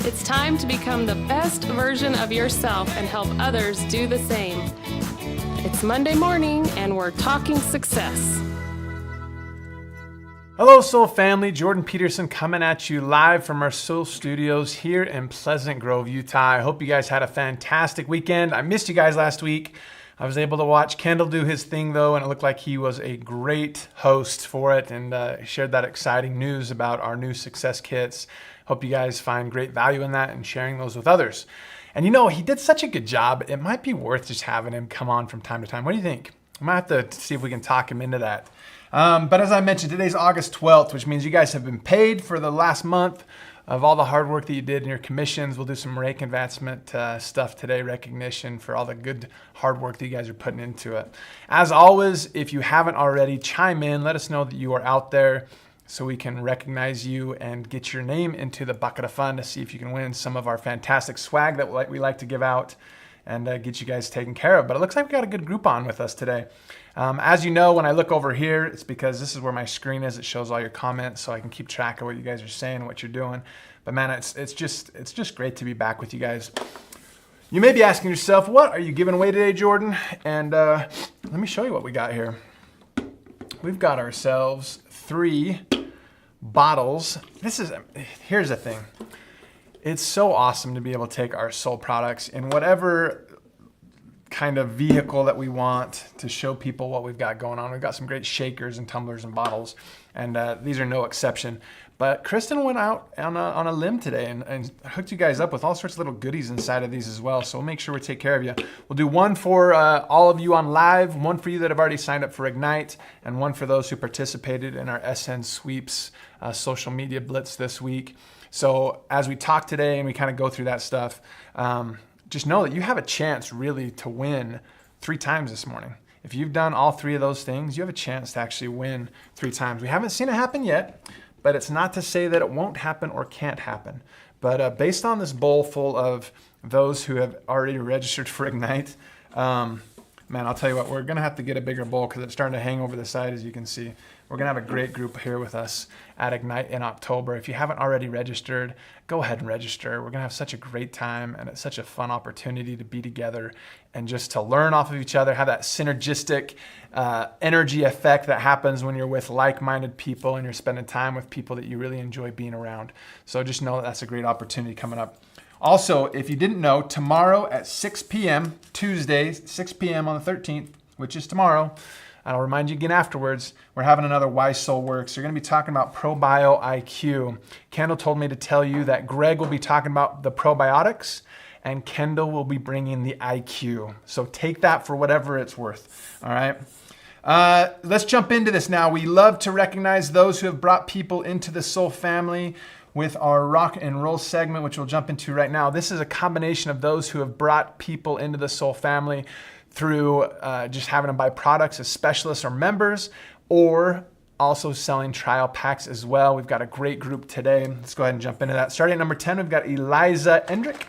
It's time to become the best version of yourself and help others do the same. It's Monday morning and we're talking success. Hello, Soul family. Jordan Peterson coming at you live from our Soul Studios here in Pleasant Grove, Utah. I hope you guys had a fantastic weekend. I missed you guys last week. I was able to watch Kendall do his thing, though, and it looked like he was a great host for it and shared that exciting news about our new success kits. Hope you guys find great value in that and sharing those with others. And you know, he did such a good job, it might be worth just having him come on from time to time. What do you think? I might have to see if we can talk him into that. But as I mentioned, today's August 12th, which means you guys have been paid for the last month of all the hard work that you did in your commissions. We'll do some rake advancement stuff today, recognition for all the good hard work that you guys are putting into it. As always, if you haven't already, chime in, let us know that you are out there so we can recognize you and get your name into the bucket of fun to see if you can win some of our fantastic swag that we like to give out and get you guys taken care of. But it looks like we got a good group on with us today. As you know, when I look over here, it's because this is where my screen is. It shows all your comments so I can keep track of what you guys are saying and what you're doing. But man, it's just great to be back with you guys. You may be asking yourself, what are you giving away today, Jordan? And let me show you what we got here. We've got ourselves 3 bottles. Here's the thing. It's so awesome to be able to take our Soul products in whatever kind of vehicle that we want to show people what we've got going on. We've got some great shakers and tumblers and bottles, and these are no exception. But Kristen went out on a limb today and hooked you guys up with all sorts of little goodies inside of these as well. So we'll make sure we take care of you. We'll do one for all of you on live, one for you that have already signed up for Ignite, and one for those who participated in our SN Sweeps social media blitz this week. So as we talk today and we kind of go through that stuff, just know that you have a chance really to win 3 times this morning. If you've done all 3 of those things, you have a chance to actually win 3 times. We haven't seen it happen yet, but it's not to say that it won't happen or can't happen. But based on this bowl full of those who have already registered for Ignite, man, I'll tell you what, we're going to have to get a bigger bowl because it's starting to hang over the side, as you can see. We're going to have a great group here with us at Ignite in October. If you haven't already registered, go ahead and register. We're going to have such a great time, and it's such a fun opportunity to be together and just to learn off of each other, have that synergistic energy effect that happens when you're with like-minded people and you're spending time with people that you really enjoy being around. So just know that that's a great opportunity coming up. Also, if you didn't know, tomorrow at 6 p.m., Tuesday, 6 p.m. on the 13th, which is tomorrow, I'll remind you again afterwards, we're having another Why Soul Works. We're going to be talking about Probio IQ. Kendall told me to tell you that Greg will be talking about the probiotics and Kendall will be bringing the IQ. So take that for whatever it's worth, all right? Let's jump into this now. We love to recognize those who have brought people into the Soul family with our rock and roll segment, which we'll jump into right now. This is a combination of those who have brought people into the Soul family through just having them buy products as specialists or members, or also selling trial packs as well. We've got a great group today. Let's go ahead and jump into that. Starting at number 10, we've got Eliza Endrick.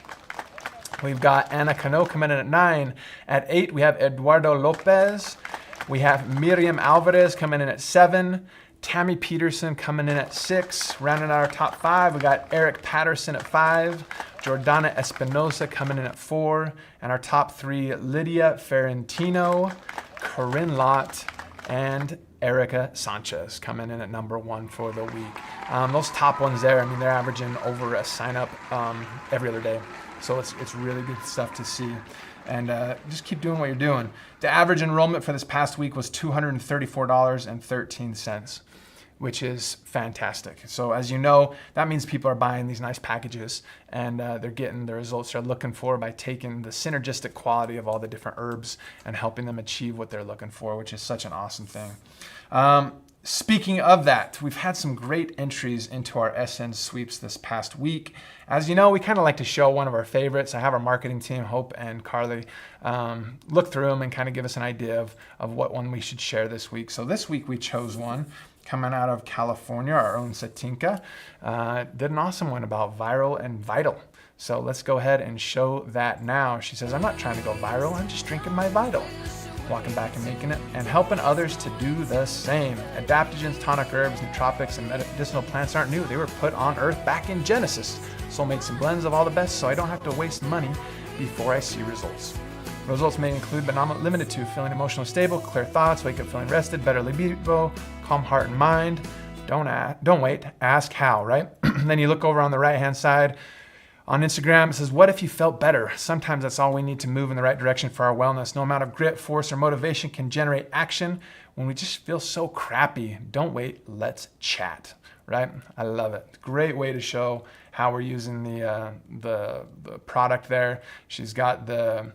We've got Anna Cano coming in at 9. At 8, we have Eduardo Lopez. We have Miriam Alvarez coming in at 7. Tammy Peterson coming in at 6. Rounding out our top 5, we got Eric Patterson at 5. Jordana Espinosa coming in at 4. And our top 3, Lydia Ferrentino, Corinne Lott, and Erica Sanchez coming in at number 1 for the week. Those top ones there, I mean, they're averaging over a sign up every other day. So it's really good stuff to see. And just keep doing what you're doing. The average enrollment for this past week was $234.13, which is fantastic. So as you know, that means people are buying these nice packages and they're getting the results they're looking for by taking the synergistic quality of all the different herbs and helping them achieve what they're looking for, which is such an awesome thing. Speaking of that, we've had some great entries into our SN Sweeps this past week. As you know, we kind of like to show one of our favorites. I have our marketing team, Hope and Carly, look through them and kind of give us an idea of what one we should share this week. So this week we chose one coming out of California, our own Satinka. Did an awesome one about viral and vital. So let's go ahead and show that now. She says, I'm not trying to go viral, I'm just drinking my Vital. walking back and making it, and helping others to do the same. Adaptogens, tonic herbs, nootropics, and medicinal plants aren't new. They were put on Earth back in Genesis. Soul makes some blends of all the best, so I don't have to waste money before I see results. Results may include, but not limited to, feeling emotionally stable, clear thoughts, wake up feeling rested, better libido, calm heart and mind. Don't wait, ask how, right? Then you look over on the right-hand side. On Instagram, it says, what if you felt better? Sometimes that's all we need to move in the right direction for our wellness. No amount of grit, force, or motivation can generate action when we just feel so crappy. Don't wait, let's chat, right? I love it. Great way to show how we're using the product there. She's got the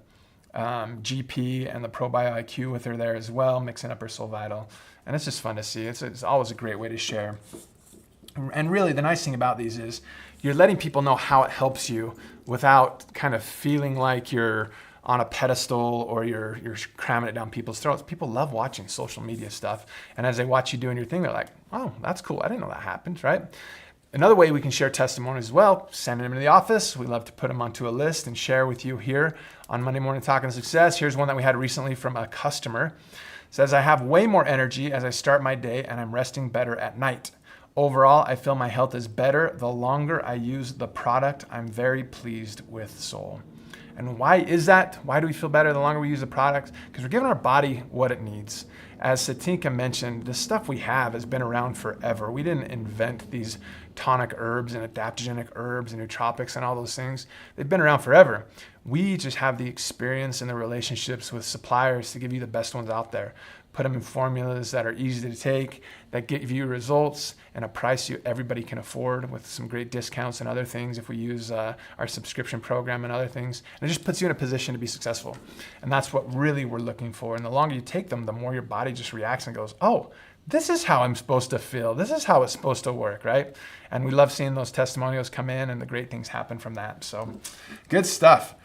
GP and the ProBio IQ with her there as well, mixing up her Soul Vital. And it's just fun to see. It's always a great way to share. And really, the nice thing about these is you're letting people know how it helps you without kind of feeling like you're on a pedestal or you're cramming it down people's throats. People love watching social media stuff. And as they watch you doing your thing, they're like, oh, that's cool. I didn't know that happened, right? Another way we can share testimonies as well, sending them to the office. We love to put them onto a list and share with you here on Monday Morning Talking Success. Here's one that we had recently from a customer. It says, I have way more energy as I start my day and I'm resting better at night. Overall, I feel my health is better the longer I use the product. I'm very pleased with Soul. And why is that? Why do we feel better the longer we use the product? Because we're giving our body what it needs. As Satinka mentioned, the stuff we have has been around forever. We didn't invent these tonic herbs and adaptogenic herbs and nootropics and all those things. They've been around forever. We just have the experience and the relationships with suppliers to give you the best ones out there. Put them in formulas that are easy to take, that give you results and a price everybody can afford with some great discounts and other things if we use our subscription program and other things. And it just puts you in a position to be successful. And that's what really we're looking for. And the longer you take them, the more your body just reacts and goes, oh, this is how I'm supposed to feel. This is how it's supposed to work, right? And we love seeing those testimonials come in and the great things happen from that. So good stuff.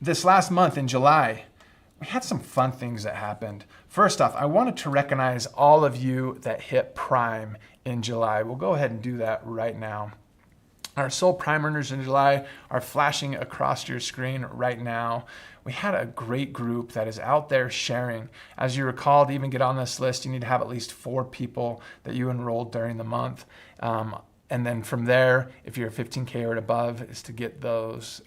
This last month in July, we had some fun things that happened. First off, I wanted to recognize all of you that hit Prime in July. We'll go ahead and do that right now. Our Soul Prime earners in July are flashing across your screen right now. We had a great group that is out there sharing. As you recall, to even get on this list, you need to have at least 4 people that you enrolled during the month. And then from there, if you're 15K or above, is to get those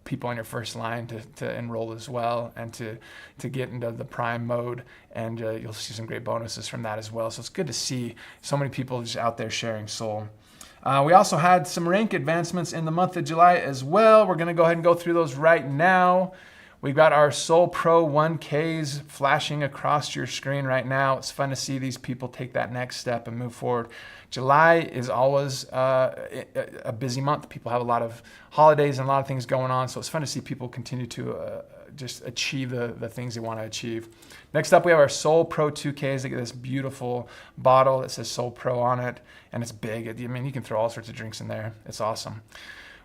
people on your first line to enroll as well and to get into the Prime mode. And you'll see some great bonuses from that as well. So it's good to see so many people just out there sharing Soul. We also had some rank advancements in the month of July as well. We're going to go ahead and go through those right now. We've got our Soul Pro 1Ks flashing across your screen right now. It's fun to see these people take that next step and move forward. July is always a busy month. People have a lot of holidays and a lot of things going on, so it's fun to see people continue to just achieve the things they want to achieve. Next up, we have our Soul Pro 2Ks. They get this beautiful bottle that says Soul Pro on it, and it's big. I mean, you can throw all sorts of drinks in there. It's awesome.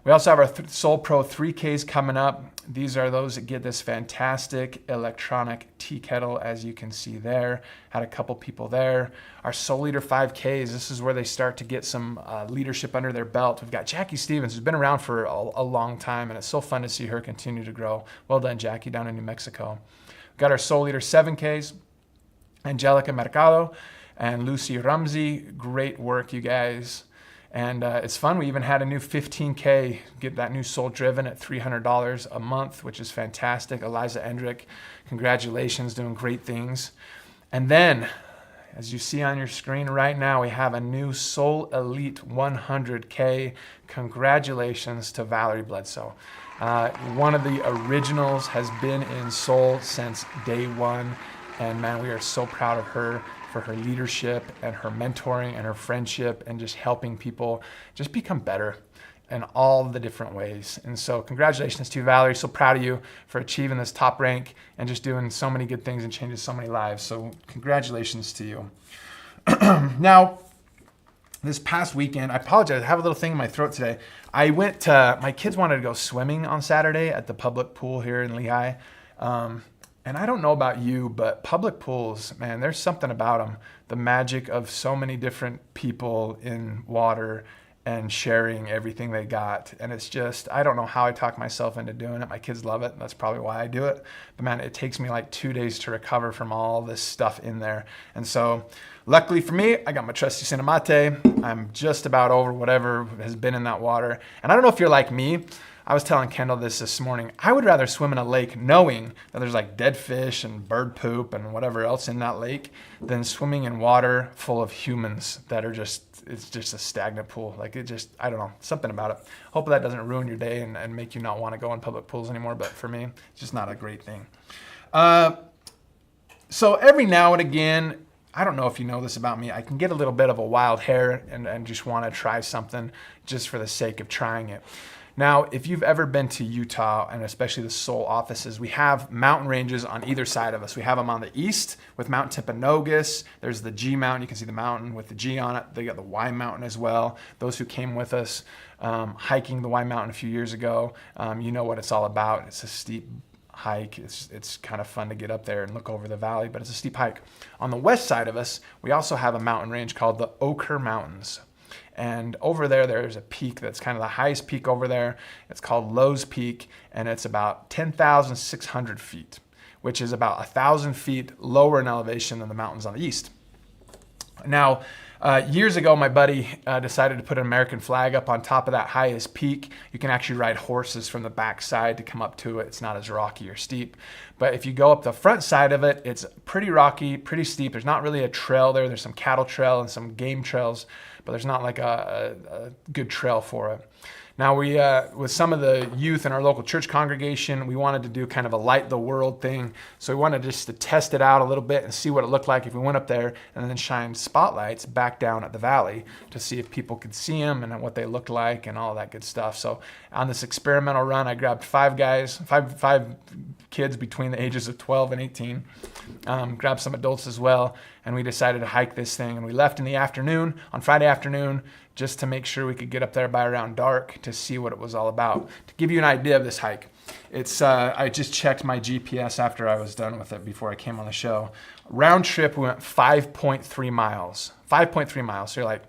We also have our Soul Pro 3Ks coming up. These are those that get this fantastic electronic tea kettle, as you can see there. Had a couple people there. Our Soul Leader 5Ks, this is where they start to get some leadership under their belt. We've got Jackie Stevens, who's been around for a long time, and it's so fun to see her continue to grow. Well done, Jackie, down in New Mexico. We've got our Soul Leader 7Ks, Angelica Mercado and Lucy Ramsey. Great work, you guys. And it's fun. We even had a new 15K, get that new Soul Driven at $300 a month, which is fantastic. Eliza Endrick, congratulations, doing great things. And then, as you see on your screen right now, we have a new Soul Elite 100K. Congratulations to Valerie Bledsoe. One of the originals, has been in Soul since day one. And man, we are so proud of her for her leadership and her mentoring and her friendship and just helping people just become better in all the different ways. And so congratulations to you, Valerie. So proud of you for achieving this top rank and just doing so many good things and changing so many lives. So congratulations to you. Now, this past weekend, I apologize, I have a little thing in my throat today. My kids wanted to go swimming on Saturday at the public pool here in Lehigh. And I don't know about you, but public pools, man, there's something about them. The magic of so many different people in water and sharing everything they got. And it's just, I don't know how I talk myself into doing it. My kids love it. That's probably why I do it. But man, it takes me like 2 days to recover from all this stuff in there. And so luckily for me, I got my trusty Cinemate. I'm just about over whatever has been in that water. And I don't know if you're like me. I was telling Kendall this morning. I would rather swim in a lake knowing that there's like dead fish and bird poop and whatever else in that lake than swimming in water full of humans that are it's just a stagnant pool. Like I don't know, something about it. Hope that doesn't ruin your day and make you not want to go in public pools anymore. But for me, it's just not a great thing. So every now and again, I don't know if you know this about me, I can get a little bit of a wild hair and just want to try something just for the sake of trying it. Now, if you've ever been to Utah, and especially the Seoul offices, we have mountain ranges on either side of us. We have them on the east with Mount Timpanogos. There's the G Mountain. You can see the mountain with the G on it. They got the Y Mountain as well. Those who came with us hiking the Y Mountain a few years ago, you know what it's all about. It's a steep hike. It's kind of fun to get up there and look over the valley, but it's a steep hike. On the west side of us, we also have a mountain range called the Oquirrh Mountains. And over there's a peak that's kind of the highest peak over there. It's called Lowe's Peak, and it's about 10,600 feet, which is about 1,000 feet lower in elevation than the mountains on the east. Now, years ago, my buddy decided to put an American flag up on top of that highest peak. You can actually ride horses from the backside to come up to it. It's not as rocky or steep. But if you go up the front side of it, it's pretty rocky, pretty steep. There's not really a trail there. There's some cattle trail and some game trails, but there's not like a good trail for it. Now we, with some of the youth in our local church congregation, we wanted to do kind of a light the world thing. So we wanted just to test it out a little bit and see what it looked like if we went up there and then shine spotlights back down at the valley to see if people could see them and what they looked like and all that good stuff. So on this experimental run, I grabbed five kids between the ages of 12 and 18, grabbed some adults as well, and we decided to hike this thing. And we left in the afternoon, on Friday afternoon, just to make sure we could get up there by around dark to see what it was all about. To give you an idea of this hike, it's I just checked my GPS after I was done with it before I came on the show. Round trip, we went 5.3 miles. 5.3 miles, so you're like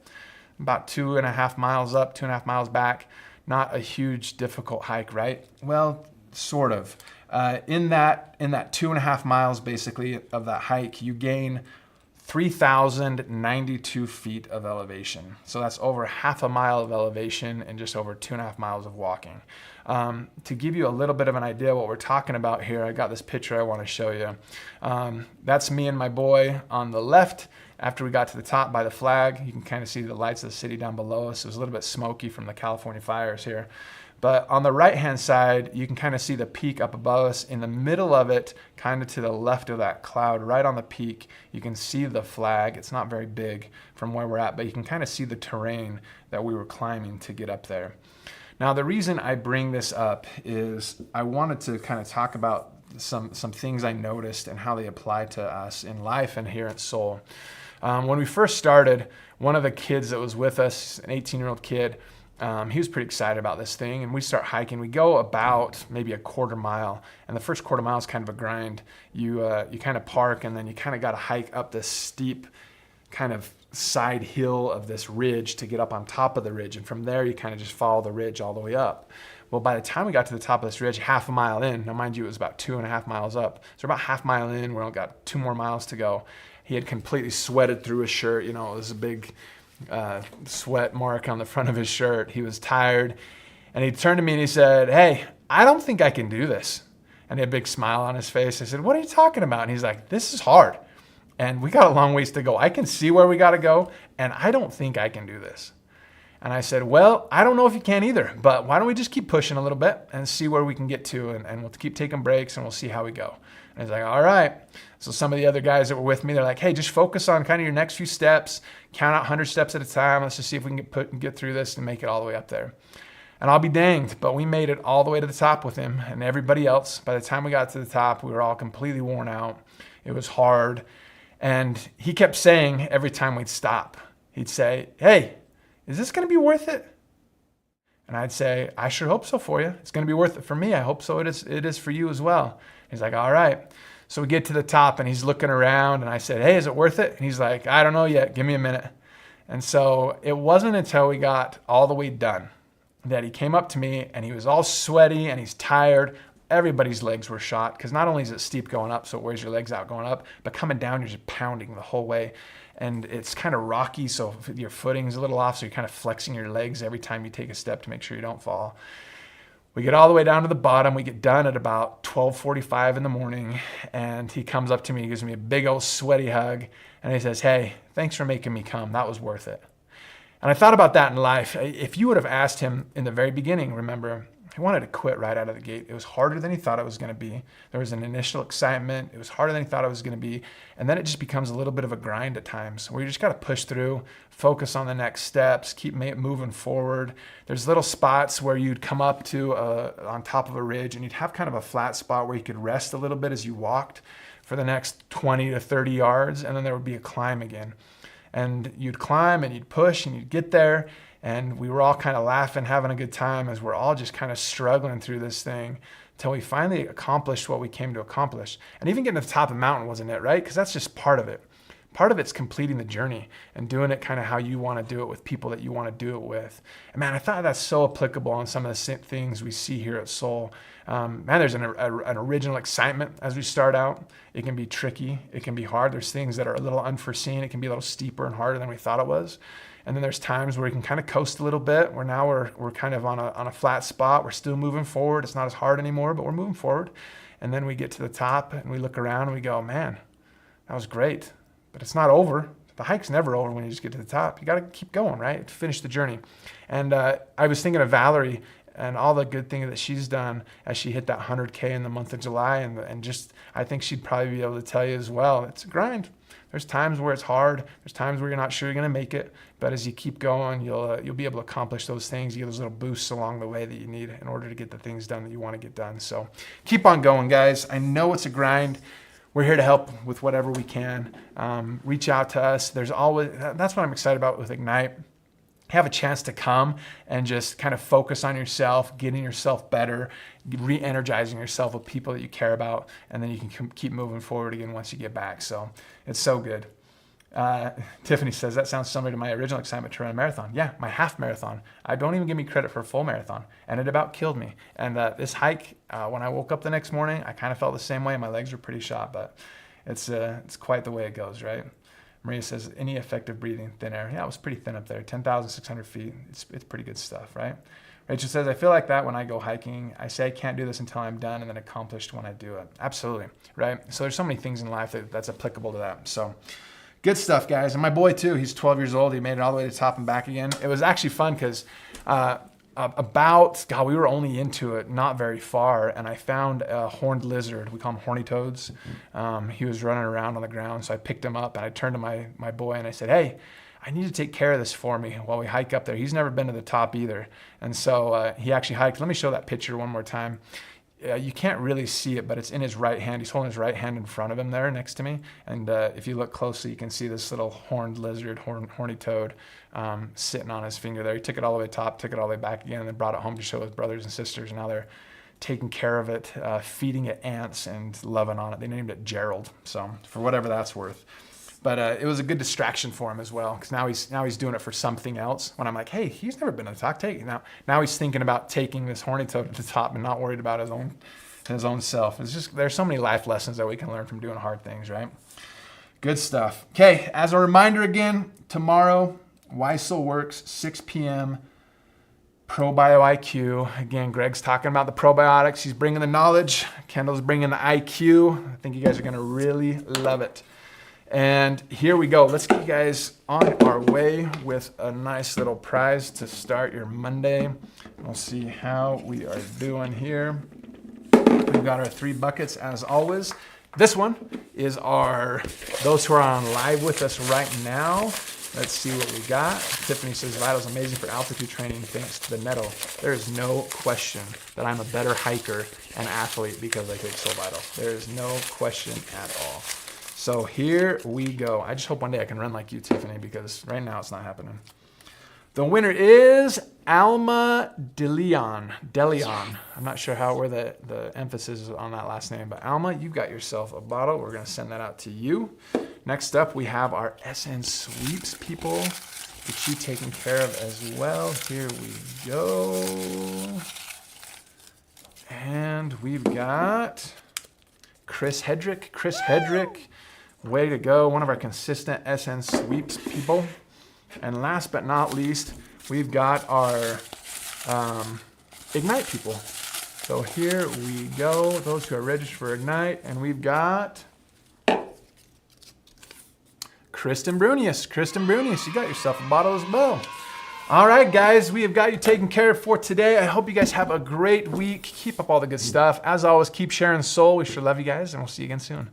about 2.5 miles up, 2.5 miles back. Not a huge, difficult hike, right? Well, sort of. In that 2.5 miles, basically, of that hike, you gain 3,092 feet of elevation. So that's over half a mile of elevation and just over 2.5 miles of walking. To give you a little bit of an idea of what we're talking about here, I got this picture I want to show you. That's me and my boy on the left. After we got to the top by the flag, you can kind of see the lights of the city down below us. It was a little bit smoky from the California fires here. But on the right-hand side, you can kind of see the peak up above us. In the middle of it, kind of to the left of that cloud, right on the peak, you can see the flag. It's not very big from where we're at, but you can kind of see the terrain that we were climbing to get up there. Now, the reason I bring this up is I wanted to kind of talk about some things I noticed and how they apply to us in life and here at Seoul. When we first started, one of the kids that was with us, an 18-year-old kid, he was pretty excited about this thing, and we start hiking. We go about maybe a quarter mile, and the first quarter mile is kind of a grind. You kind of park, and then you kind of got to hike up this steep kind of side hill of this ridge to get up on top of the ridge, and from there you kind of just follow the ridge all the way up. Well, by the time we got to the top of this ridge, half a mile in, now mind you, it was about 2.5 miles up, so about half mile in, we only got 2 more miles to go. He had completely sweated through his shirt. You know, it was a big sweat mark on the front of his shirt. He was tired, and he turned to me and he said, "Hey, I don't think I can do this." And he had a big smile on his face. I said, "What are you talking about?" And he's like, "This is hard, and we got a long ways to go. I can see where we got to go, and I don't think I can do this." And I said, "Well, I don't know if you can either, but why don't we just keep pushing a little bit and see where we can get to, and we'll keep taking breaks, and we'll see how we go." And he's like, "All right." So some of the other guys that were with me, they're like, "Hey, just focus on kind of your next few steps, count out 100 steps at a time. Let's just see if we can get through this and make it all the way up there." And I'll be danged, but we made it all the way to the top with him and everybody else. By the time we got to the top, we were all completely worn out. It was hard. And he kept saying every time we'd stop, he'd say, "Hey, is this going to be worth it?" And I'd say, "I sure hope so for you. It's going to be worth it for me. I hope so. It is for you as well." He's like, "All right." So we get to the top and he's looking around and I said, "Hey, is it worth it?" And he's like, "I don't know yet. Give me a minute." And so it wasn't until we got all the way done that he came up to me, and he was all sweaty and he's tired. Everybody's legs were shot, because not only is it steep going up, so it wears your legs out going up, but coming down, you're just pounding the whole way. And it's kind of rocky, so your footing's a little off, so you're kind of flexing your legs every time you take a step to make sure you don't fall. We get all the way down to the bottom. We get done at about 12:45 in the morning, and he comes up to me, he gives me a big old sweaty hug, and he says, "Hey, thanks for making me come. That was worth it." And I thought about that in life. If you would have asked him in the very beginning, remember, he wanted to quit right out of the gate. It was harder than he thought it was going to be. There was an initial excitement. It was harder than he thought it was going to be. And then it just becomes a little bit of a grind at times, where you just got to push through, focus on the next steps, keep moving forward. There's little spots where you'd come up to on top of a ridge, and you'd have kind of a flat spot where you could rest a little bit as you walked for the next 20 to 30 yards. And then there would be a climb again. And you'd climb and you'd push and you'd get there. And we were all kind of laughing, having a good time, as we're all just kind of struggling through this thing until we finally accomplished what we came to accomplish. And even getting to the top of the mountain wasn't it, right? Because that's just part of it. Part of it's completing the journey and doing it kind of how you want to do it with people that you want to do it with. And man, I thought that's so applicable on some of the things we see here at Soul. Man, there's an original excitement as we start out. It can be tricky. It can be hard. There's things that are a little unforeseen. It can be a little steeper and harder than we thought it was. And then there's times where we can kind of coast a little bit, where now we're kind of on a flat spot. We're still moving forward. It's not as hard anymore, but we're moving forward. And then we get to the top and we look around and we go, man, that was great. But it's not over. The hike's never over when you just get to the top. You got to keep going, right? To finish the journey. And I was thinking of Valerie and all the good things that she's done as she hit that 100K in the month of July. And just, I think she'd probably be able to tell you as well, it's a grind. There's times where it's hard. There's times where you're not sure you're going to make it. But as you keep going, you'll be able to accomplish those things. You get those little boosts along the way that you need in order to get the things done that you want to get done. So keep on going, guys. I know it's a grind. We're here to help with whatever we can. Reach out to us. That's what I'm excited about with Ignite. Have a chance to come and just kind of focus on yourself, getting yourself better, re-energizing yourself with people that you care about, and then you can keep moving forward again once you get back. So it's so good. Tiffany says, that sounds similar to my original excitement to run a marathon. Yeah, my half marathon. I don't even give me credit for a full marathon, and it about killed me. And this hike, when I woke up the next morning, I kind of felt the same way. My legs were pretty shot, but it's quite the way it goes, right? Maria says, any effective breathing, thin air. Yeah, it was pretty thin up there, 10,600 feet. It's pretty good stuff, right? Rachel says, I feel like that when I go hiking. I say I can't do this until I'm done and then accomplished when I do it. Absolutely, right? So there's so many things in life that's applicable to that. So good stuff, guys. And my boy, too, he's 12 years old. He made it all the way to the top and back again. It was actually fun because we were only into it not very far, and I found a horned lizard. We call them horny toads. He was running around on the ground, so I picked him up, and I turned to my boy, and I said, hey, I need to take care of this for me while we hike up there. He's never been to the top either. And so he actually hiked. Let me show that picture one more time. You can't really see it, but it's in his right hand. He's holding his right hand in front of him there next to me. And if you look closely, you can see this little horned lizard, horny toad, sitting on his finger there. He took it all the way top, took it all the way back again, and then brought it home to show his brothers and sisters. And now they're taking care of it, feeding it ants and loving on it. They named it Gerald, so for whatever that's worth. But it was a good distraction for him as well, because now he's doing it for something else. When I'm like, hey, he's never been to the top, take it. Now he's thinking about taking this horny toad to the top and not worried about his own self. It's just, there's so many life lessons that we can learn from doing hard things, right? Good stuff. Okay, as a reminder again, tomorrow, Why Soul Works, 6 p.m., ProBio IQ. Again, Greg's talking about the probiotics. He's bringing the knowledge. Kendall's bringing the IQ. I think you guys are going to really love it. And here we go. Let's get you guys on our way with a nice little prize to start your Monday. We'll see how we are doing here. We've got our 3 buckets as always. This one is those who are on live with us right now. Let's see what we got. Tiffany says, Vital's amazing for altitude training thanks to the Netto. There is no question that I'm a better hiker and athlete because I take Soul Vital. There is no question at all. So here we go. I just hope one day I can run like you, Tiffany, because right now it's not happening. The winner is Alma DeLeon. I'm not sure where the emphasis is on that last name, but Alma, you got yourself a bottle. We're going to send that out to you. Next up, we have our SN Sweeps people. get you taken care of as well. Here we go. And we've got Chris Hedrick. Chris Hedrick, way to go. One of our consistent SN sweeps people. And last but not least, we've got our Ignite people. So here we go, those who are registered for Ignite, and we've got Kristen Brunius. Kristen Brunius, you got yourself a bottle as well. All right, guys, we have got you taken care of for today. I hope you guys have a great week. Keep up all the good stuff. As always, keep sharing soul. We sure love you guys, and we'll see you again soon.